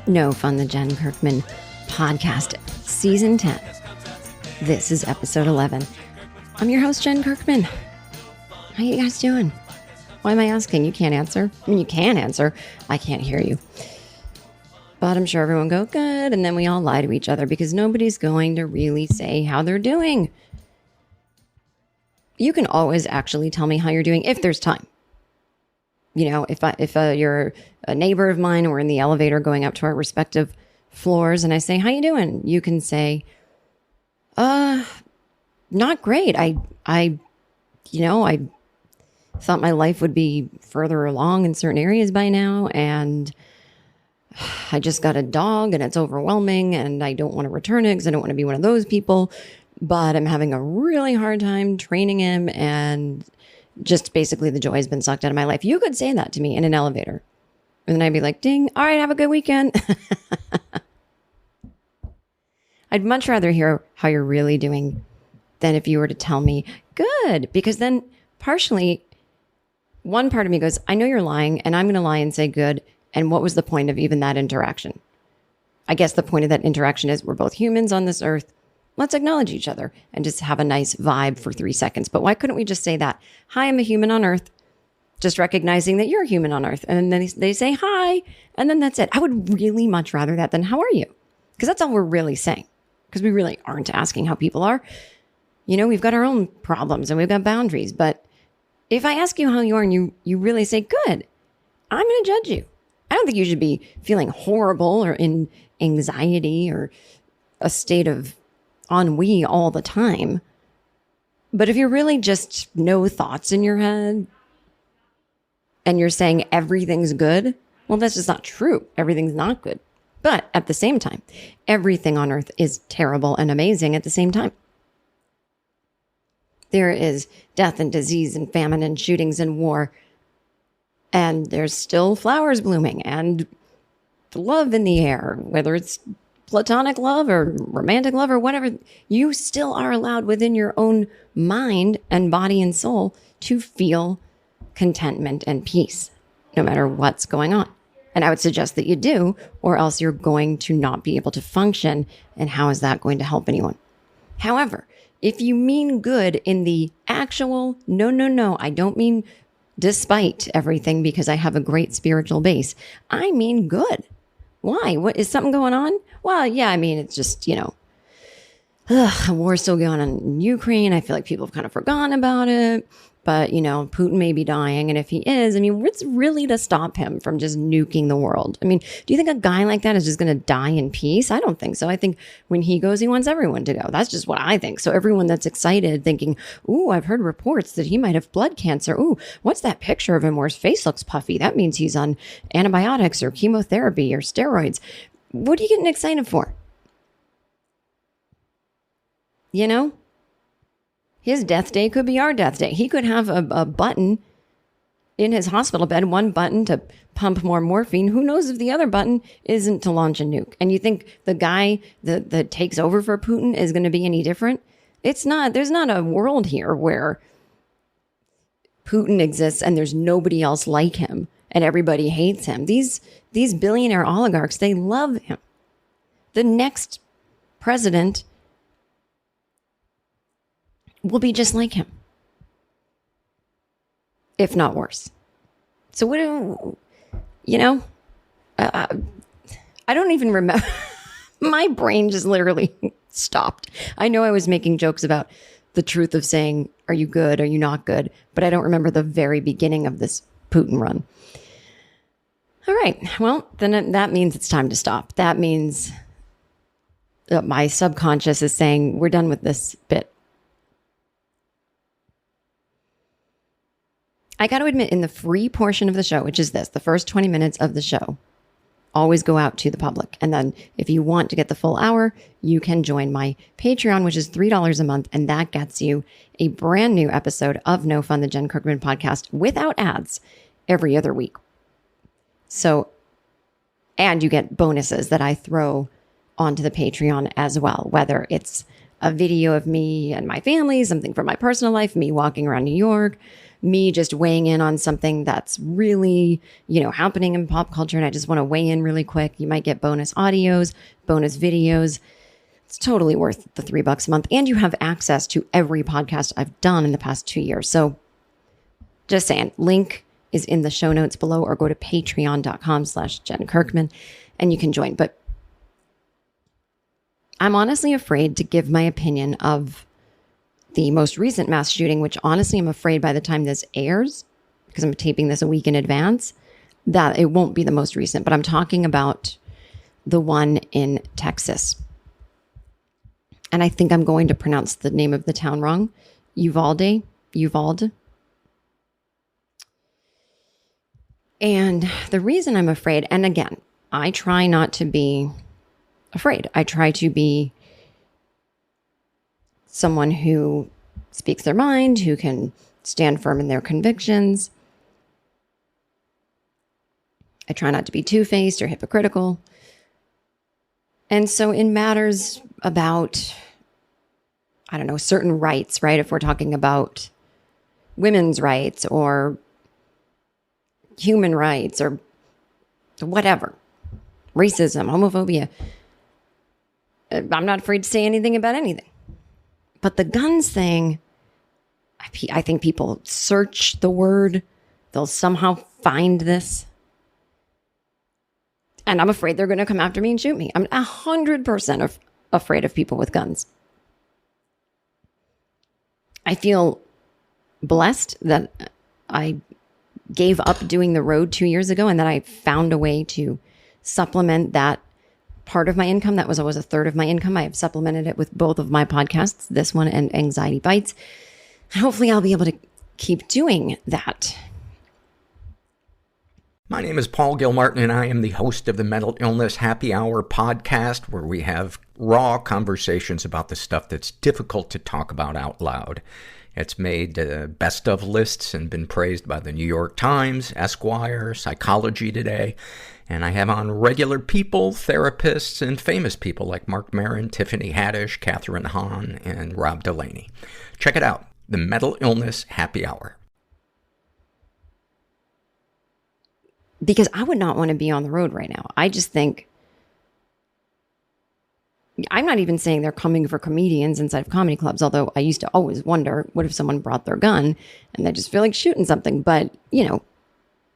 No Fun, the Jen Kirkman podcast, season 10. This is episode 11. I'm your host, Jen Kirkman. How you guys doing? Why am I asking? You can't answer. I mean, you can answer. I can't hear you. But I'm sure everyone go, good. And then we all lie to each other because nobody's going to really say how they're doing. You can always actually tell me how you're doing if there's time. You know, if you're a neighbor of mine and we're in the elevator going up to our respective floors and I say, how you doing? You can say, not great. I thought my life would be further along in certain areas by now. And I just got a dog and it's overwhelming and I don't want to return it because I don't want to be one of those people. But I'm having a really hard time training him and just basically the joy has been sucked out of my life. You could say that to me in an elevator. And then I'd be like, ding, all right, have a good weekend. I'd much rather hear how you're really doing than if you were to tell me, good. Because then partially, one part of me goes, I know you're lying and I'm going to lie and say good. And what was the point of even that interaction? I guess the point of that interaction is we're both humans on this earth. Let's acknowledge each other and just have a nice vibe for 3 seconds. But why couldn't we just say that? Hi, I'm a human on earth. Just recognizing that you're a human on earth. And then they say hi. And then that's it. I would really much rather that than how are you? Because that's all we're really saying. Because we really aren't asking how people are. You know, we've got our own problems and we've got boundaries. But if I ask you how you are and you really say good, I'm going to judge you. I don't think you should be feeling horrible or in anxiety or a state of ennui all the time. But if you're really just no thoughts in your head and you're saying everything's good, well, that's just not true. Everything's not good. But at the same time, everything on earth is terrible and amazing at the same time. There is death and disease and famine and shootings and war. And there's still flowers blooming and love in the air, whether it's platonic love or romantic love or whatever. You still are allowed within your own mind and body and soul to feel contentment and peace, no matter what's going on. And I would suggest that you do, or else you're going to not be able to function. And how is that going to help anyone? However, if you mean good in the actual, no, I don't mean despite everything because I have a great spiritual base. I mean good. Why? What is something going on? Well, yeah, I mean, it's just, war's still going on in Ukraine. I feel like people have kind of forgotten about it. But, Putin may be dying. And if he is, I mean, what's really to stop him from just nuking the world? I mean, do you think a guy like that is just going to die in peace? I don't think so. I think when he goes, he wants everyone to go. That's just what I think. So everyone that's excited thinking, ooh, I've heard reports that he might have blood cancer. Ooh, what's that picture of him where his face looks puffy? That means he's on antibiotics or chemotherapy or steroids. What are you getting excited for? His death day could be our death day. He could have a button in his hospital bed, one button to pump more morphine. Who knows if the other button isn't to launch a nuke? And you think the guy that takes over for Putin is going to be any different? It's not. There's not a world here where Putin exists and there's nobody else like him and everybody hates him. These billionaire oligarchs, they love him. The next president will be just like him, if not worse. So what I don't even remember. My brain just literally stopped. I know I was making jokes about the truth of saying, are you good? Are you not good? But I don't remember the very beginning of this Putin run. All right. Well, then that means it's time to stop. That means my subconscious is saying, we're done with this bit. I got to admit, in the free portion of the show, which is this, the first 20 minutes of the show, always go out to the public. And then if you want to get the full hour, you can join my Patreon, which is $3 a month. And that gets you a brand new episode of No Fun, the Jen Kirkman podcast without ads every other week. So, and you get bonuses that I throw onto the Patreon as well, whether it's a video of me and my family, something from my personal life, me walking around New York, me just weighing in on something that's really, happening in pop culture, and I just want to weigh in really quick, you might get bonus audios, bonus videos. It's totally worth the $3 a month. And you have access to every podcast I've done in the past 2 years. So just saying, link is in the show notes below, or go to patreon.com/Jen Kirkman and you can join. But I'm honestly afraid to give my opinion of the most recent mass shooting, which honestly I'm afraid by the time this airs, because I'm taping this a week in advance, that it won't be the most recent. But I'm talking about the one in Texas. And I think I'm going to pronounce the name of the town wrong. Uvalde. And the reason I'm afraid, and again, I try not to be afraid. I try to be someone who speaks their mind, who can stand firm in their convictions. I try not to be two-faced or hypocritical. And so in matters about, certain rights, right? If we're talking about women's rights or human rights or whatever, racism, homophobia, I'm not afraid to say anything about anything. But the guns thing, I think people search the word, they'll somehow find this. And I'm afraid they're going to come after me and shoot me. I'm 100% afraid of people with guns. I feel blessed that I gave up doing the road 2 years ago and that I found a way to supplement that part of my income. That was always a third of my income. I have supplemented it with both of my podcasts, this one and Anxiety Bites. And hopefully I'll be able to keep doing that. My name is Paul Gilmartin, and I am the host of the Mental Illness Happy Hour podcast, where we have raw conversations about the stuff that's difficult to talk about out loud. It's made best of lists and been praised by the New York Times, Esquire, Psychology Today. And I have on regular people, therapists, and famous people like Mark Maron, Tiffany Haddish, Catherine Hahn, and Rob Delaney. Check it out, the Mental Illness Happy Hour. Because I would not want to be on the road right now. I just think, I'm not even saying they're coming for comedians inside of comedy clubs, although I used to always wonder, what if someone brought their gun and they just feel like shooting something? But,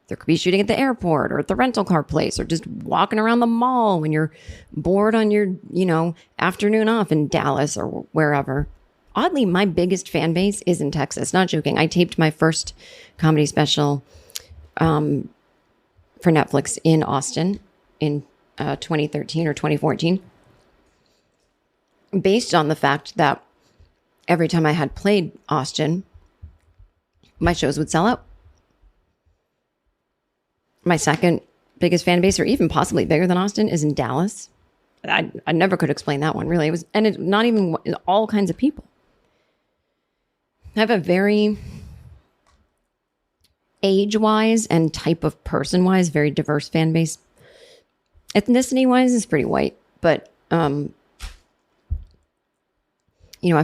there could be shooting at the airport or at the rental car place or just walking around the mall when you're bored on your, afternoon off in Dallas or wherever. Oddly, my biggest fan base is in Texas. Not joking. I taped my first comedy special for Netflix in Austin in 2013 or 2014, based on the fact that every time I had played Austin, my shows would sell out. My second biggest fan base, or even possibly bigger than Austin, is in Dallas. I never could explain that one, really. It's not even all kinds of people. I have a very age-wise and type of person-wise, very diverse fan base. Ethnicity-wise, it's pretty white, but I've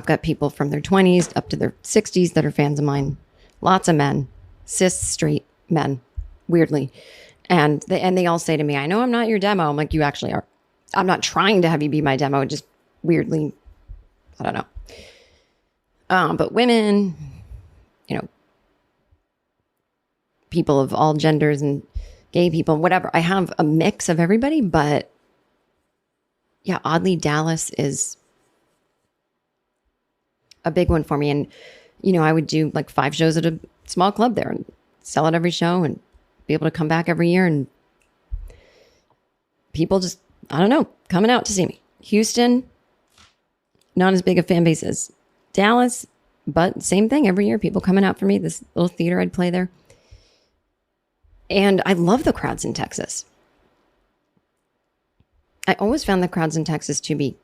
got people from their 20s up to their 60s that are fans of mine. Lots of men, cis, straight men, weirdly. And they all say to me, I know I'm not your demo. I'm like, you actually are. I'm not trying to have you be my demo. Just weirdly, I don't know. But women, people of all genders and gay people, whatever. I have a mix of everybody, but yeah, oddly, Dallas is a big one for me. And, I would do like 5 shows at a small club there and sell it every show and be able to come back every year. And people just, coming out to see me. Houston, not as big a fan base as Dallas, but same thing every year. People coming out for me, this little theater I'd play there. And I love the crowds in Texas. I always found the crowds in Texas to be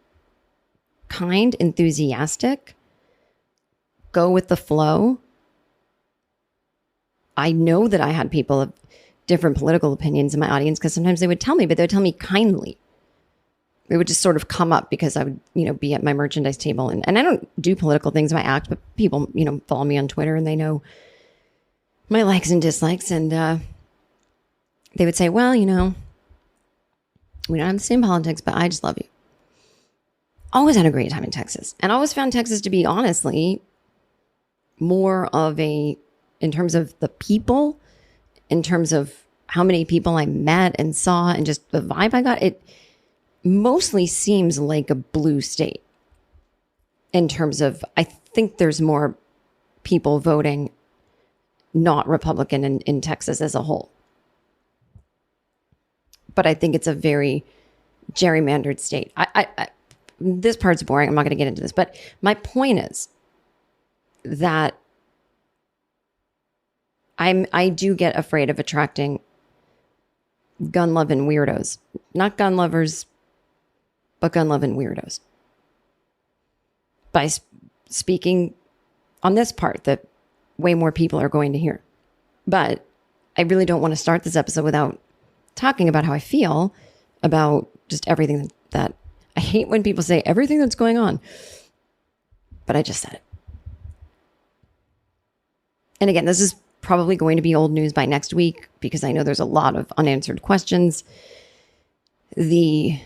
kind, enthusiastic, go with the flow. I know that I had people of different political opinions in my audience because sometimes they would tell me, but they would tell me kindly. It would just sort of come up because I would, be at my merchandise table. And I don't do political things in my act, but people, follow me on Twitter and they know my likes and dislikes. And they would say, well, we don't have the same politics, but I just love you. Always had a great time in Texas. And always found Texas to be, honestly, more of in terms of the people, in terms of how many people I met and saw and just the vibe I got, it mostly seems like a blue state in terms of, I think there's more people voting not Republican in Texas as a whole. But I think it's a very gerrymandered state. This part's boring. I'm not going to get into this. But my point is that I do get afraid of attracting gun-loving weirdos. Not gun lovers, but gun-loving weirdos. By speaking on this part that way more people are going to hear. But I really don't want to start this episode without talking about how I feel about just everything that I hate when people say everything that's going on. But I just said it. And again, this is probably going to be old news by next week because I know there's a lot of unanswered questions. I'm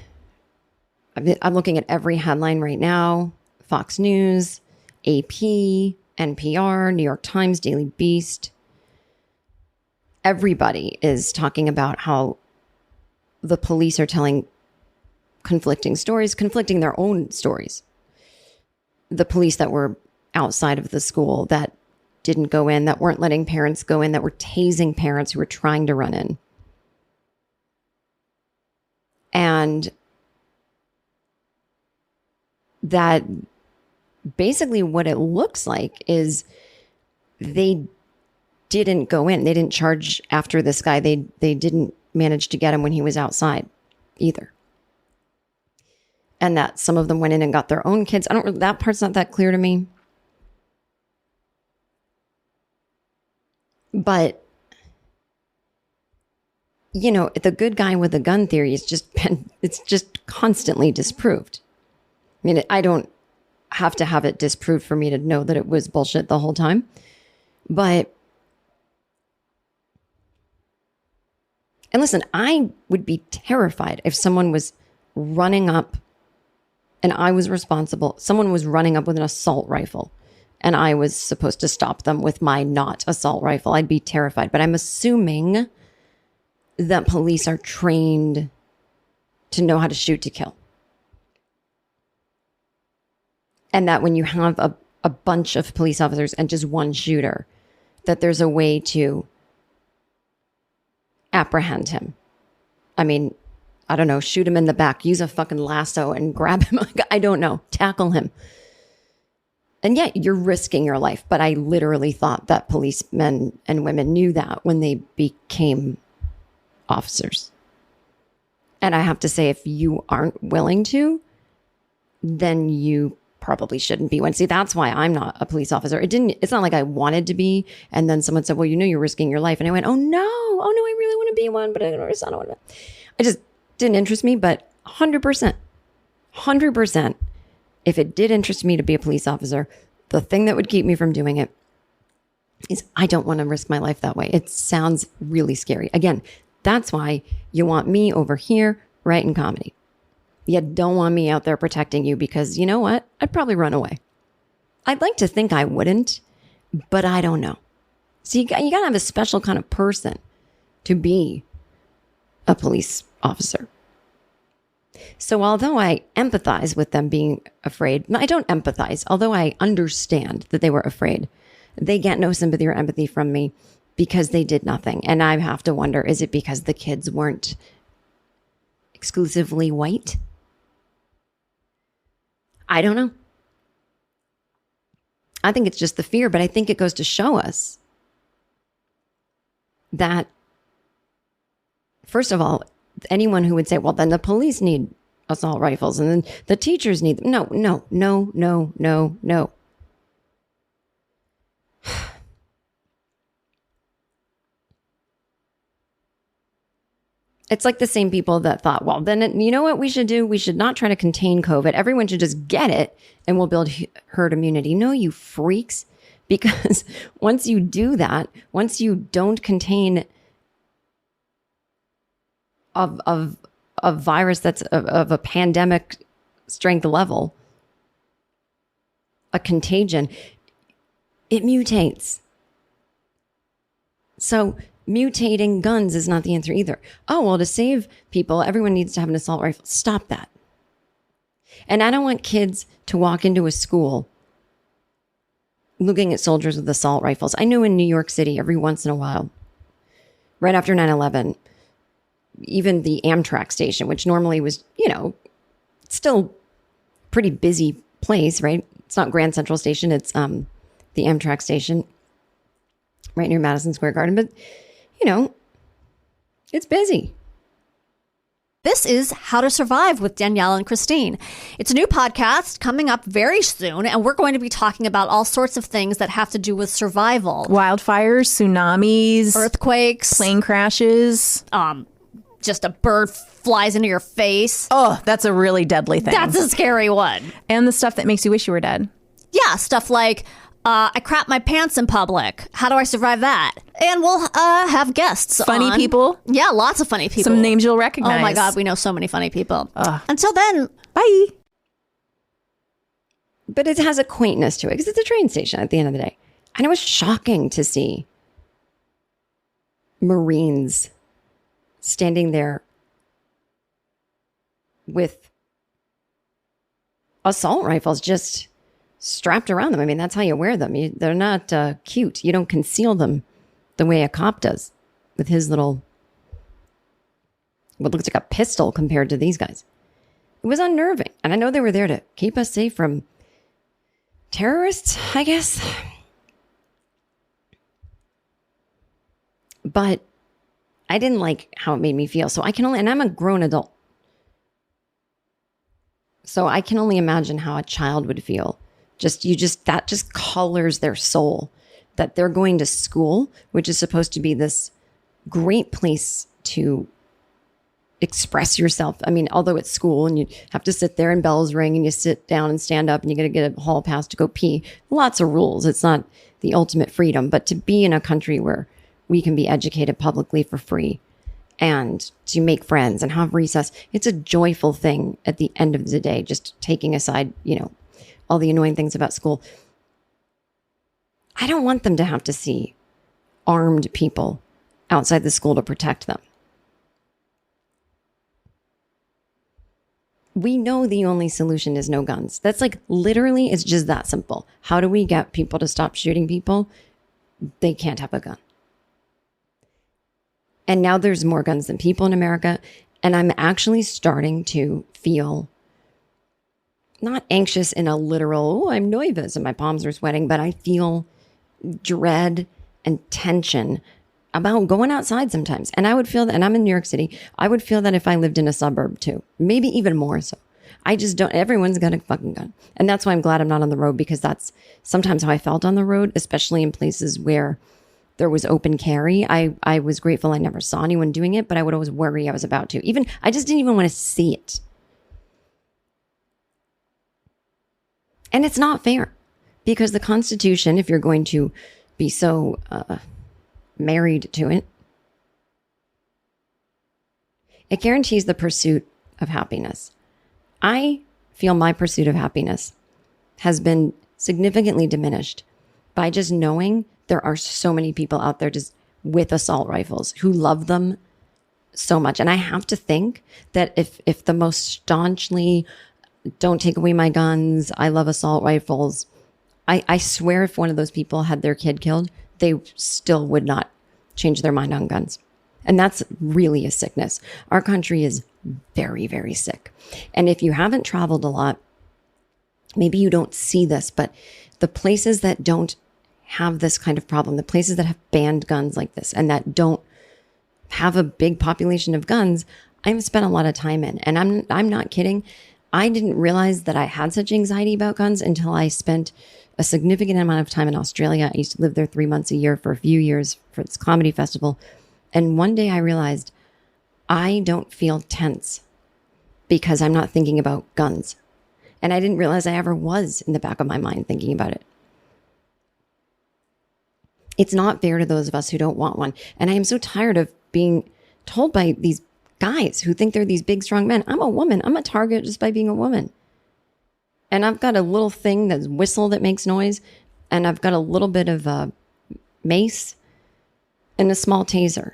looking at every headline right now. Fox News, AP, NPR, New York Times, Daily Beast. Everybody is talking about how the police are telling conflicting stories, conflicting their own stories. The police that were outside of the school that didn't go in, that weren't letting parents go in, that were tasing parents who were trying to run in. And that basically what it looks like is they didn't go in. They didn't charge after this guy. They didn't manage to get him when he was outside either. And that some of them went in and got their own kids. That part's not that clear to me. But, the good guy with the gun theory it's just constantly disproved. I mean, I don't have to have it disproved for me to know that it was bullshit the whole time. But, and listen, I would be terrified if someone was running up and I was responsible. Someone was running up with an assault rifle and I was supposed to stop them with my not assault rifle. I'd be terrified. But I'm assuming that police are trained to know how to shoot to kill. And that when you have a bunch of police officers and just one shooter, that there's a way to apprehend him. I mean, I don't know, shoot him in the back, use a fucking lasso and grab him. I don't know, tackle him. And yet you're risking your life. But I literally thought that policemen and women knew that when they became officers. And I have to say, if you aren't willing to, then you probably shouldn't be one. See, that's why I'm not a police officer. It's not like I wanted to be. And then someone said, well, you're risking your life. And I went, oh no, I really want to be one, but I don't want to. It just didn't interest me, but 100%, if it did interest me to be a police officer, the thing that would keep me from doing it is I don't want to risk my life that way. It sounds really scary. Again, that's why you want me over here writing comedy. You don't want me out there protecting you because you know what? I'd probably run away. I'd like to think I wouldn't, but I don't know. So you got to have a special kind of person to be a police officer. So although I empathize with them being afraid, I don't empathize, although I understand that they were afraid, they get no sympathy or empathy from me because they did nothing. And I have to wonder, is it because the kids weren't exclusively white? I don't know. I think it's just the fear, but I think it goes to show us that, first of all, anyone who would say, well, then the police need assault rifles and then the teachers need them. No. It's like the same people that thought, well, then you know what we should do? We should not try to contain COVID. Everyone should just get it and we'll build herd immunity. No, you freaks. Because once you do that, once you don't contain a virus that's of a pandemic strength level, a contagion, it mutates. So mutating guns is not the answer either. Oh, well, to save people, everyone needs to have an assault rifle. Stop that. And I don't want kids to walk into a school looking at soldiers with assault rifles. I know in New York City, every once in a while, right after 9/11, even the Amtrak station, which normally was, still pretty busy place, right? It's not Grand Central Station. It's the Amtrak station right near Madison Square Garden. But, it's busy. This is How to Survive with Danielle and Christine. It's a new podcast coming up very soon, and we're going to be talking about all sorts of things that have to do with survival. Wildfires, tsunamis, earthquakes, plane crashes, just a bird flies into your face. Oh, that's a really deadly thing. That's a scary one. And the stuff that makes you wish you were dead. Yeah, stuff like, I crap my pants in public. How do I survive that? And we'll have guests Funny on. people. Yeah, lots of funny people. Some names you'll recognize. Oh my God, we know so many funny people. Until then, bye. But it has a quaintness to it because it's a train station at the end of the day. And it was shocking to see Marines standing there with assault rifles just strapped around them. I mean, that's how you wear them. They're not cute. You don't conceal them the way a cop does with his little, what looks like a pistol compared to these guys. It was unnerving. And I know they were there to keep us safe from terrorists, I guess. But I didn't like how it made me feel. So I can only, and I'm a grown adult. So I can only imagine how a child would feel. That just colors their soul, that they're going to school, which is supposed to be this great place to express yourself. I mean, although it's school and you have to sit there and bells ring and you sit down and stand up and you got to get a hall pass to go pee. Lots of rules. It's not the ultimate freedom, but to be in a country where we can be educated publicly for free and to make friends and have recess, it's a joyful thing at the end of the day, just taking aside, all the annoying things about school. I don't want them to have to see armed people outside the school to protect them. We know the only solution is no guns. That's like literally, it's just that simple. How do we get people to stop shooting people? They can't have a gun. And now there's more guns than people in America. And I'm actually starting to feel not anxious in a literal, I'm nervous and my palms are sweating, but I feel dread and tension about going outside sometimes. And I would feel that, and I'm in New York City, I would feel that if I lived in a suburb too, maybe even more so. I just don't, everyone's got a fucking gun. And that's why I'm glad I'm not on the road, because that's sometimes how I felt on the road, especially in places where there was open carry. I was grateful I never saw anyone doing it, but I would always worry I was about to. I just didn't even want to see it. And it's not fair, because the Constitution, if you're going to be so married to it, it guarantees the pursuit of happiness. I feel my pursuit of happiness has been significantly diminished by just knowing there are so many people out there just with assault rifles who love them so much. And I have to think that if the most staunchly don't take away my guns, I love assault rifles, I swear if one of those people had their kid killed, they still would not change their mind on guns. And that's really a sickness. Our country is very, very sick. And if you haven't traveled a lot, maybe you don't see this, but the places that don't have this kind of problem, the places that have banned guns like this and that don't have a big population of guns, I've spent a lot of time in. And I'm not kidding. I didn't realize that I had such anxiety about guns until I spent a significant amount of time in Australia. I used to live there 3 months a year for a few years for this comedy festival. And one day I realized I don't feel tense because I'm not thinking about guns. And I didn't realize I ever was in the back of my mind thinking about it. It's not fair to those of us who don't want one. And I am so tired of being told by these guys who think they're these big, strong men. I'm a woman. I'm a target just by being a woman. And I've got a little thing that's whistle that makes noise. And I've got a little bit of a mace and a small taser,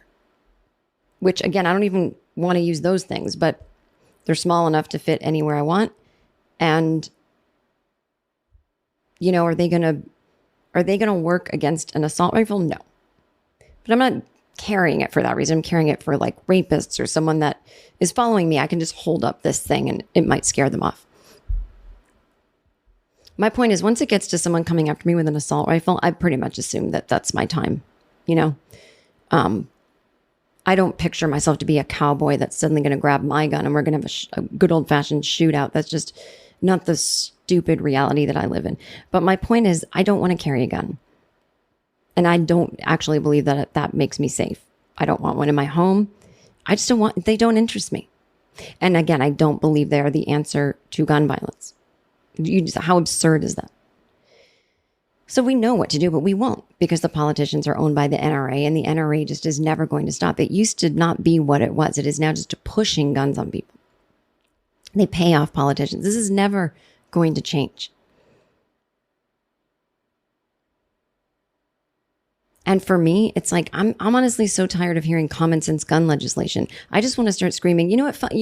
which again, I don't even want to use those things, but they're small enough to fit anywhere I want. And, you know, are they going to work against an assault rifle? No. But I'm not carrying it for that reason. I'm carrying it for like rapists or someone that is following me. I can just hold up this thing and it might scare them off. My point is, once it gets to someone coming after me with an assault rifle, I pretty much assume that that's my time. You know, I don't picture myself to be a cowboy that's suddenly going to grab my gun and we're going to have a good old fashioned shootout. That's just not the stupid reality that I live in. But my point is, I don't want to carry a gun. And I don't actually believe that that makes me safe. I don't want one in my home. I just don't want, they don't interest me. And again, I don't believe they're the answer to gun violence. How absurd is that? So we know what to do, but we won't, because the politicians are owned by the NRA, and the NRA just is never going to stop. It used to not be what it was. It is now just pushing guns on people. They pay off politicians. This is never going to change. And for me, it's like, I'm honestly so tired of hearing common sense gun legislation. I just want to start screaming, you know what,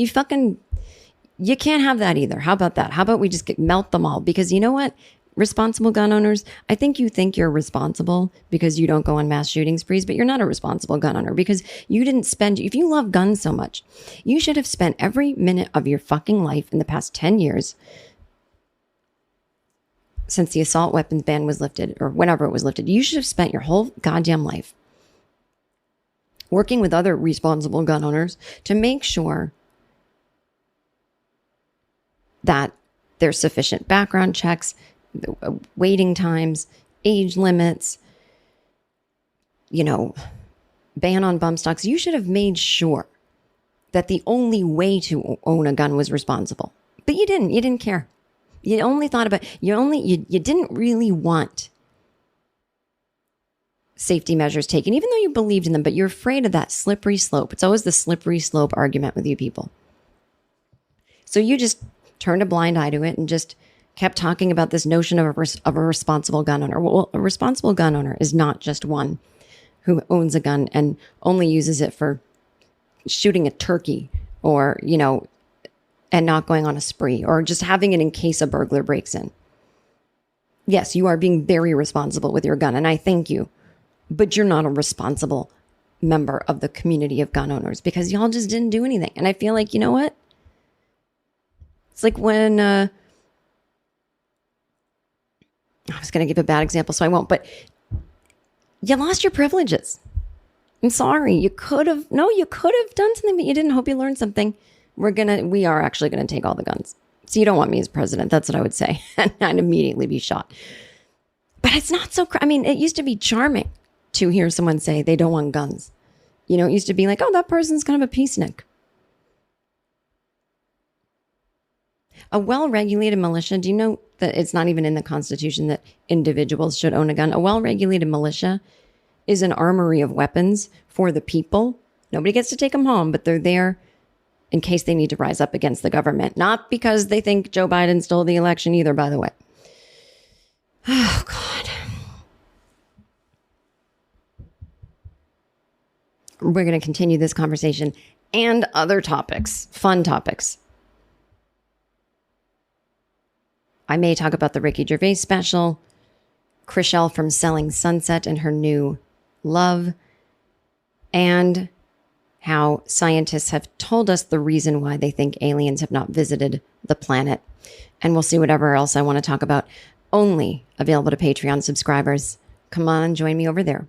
you can't have that either. How about that? How about we just melt them all? Because you know what? Responsible gun owners, I think you think you're responsible because you don't go on mass shooting sprees, but you're not a responsible gun owner because you didn't spend, if you love guns so much, you should have spent every minute of your fucking life in the past 10 years since the assault weapons ban was lifted, or whenever it was lifted. You should have spent your whole goddamn life working with other responsible gun owners to make sure that there's sufficient background checks, waiting times, age limits, ban on bump stocks. You should have made sure that the only way to own a gun was responsible. But you didn't. You didn't care. You only thought about, you didn't really want safety measures taken, even though you believed in them, but you're afraid of that slippery slope. It's always the slippery slope argument with you people. So you just turned a blind eye to it and just kept talking about this notion of a responsible gun owner. Well, a responsible gun owner is not just one who owns a gun and only uses it for shooting a turkey or, and not going on a spree or just having it in case a burglar breaks in. Yes, you are being very responsible with your gun, and I thank you, but you're not a responsible member of the community of gun owners because y'all just didn't do anything. And I feel like, you know what? It's like when, I was going to give a bad example, so I won't, but you lost your privileges. I'm sorry. You could have done something, but you didn't. Hope you learned something. We are actually going to take all the guns. So you don't want me as president. That's what I would say. And I'd immediately be shot. But it's not so, it used to be charming to hear someone say they don't want guns. It used to be like, oh, that person's kind of a peacenik. A well-regulated militia, do you know that it's not even in the Constitution that individuals should own a gun? A well-regulated militia is an armory of weapons for the people. Nobody gets to take them home, but they're there in case they need to rise up against the government. Not because they think Joe Biden stole the election either, by the way. Oh, God. We're going to continue this conversation and other topics, fun topics. I may talk about the Ricky Gervais special, Chrishell from Selling Sunset and her new love, and how scientists have told us the reason why they think aliens have not visited the planet. And we'll see whatever else I want to talk about. Only available to Patreon subscribers. Come on, join me over there.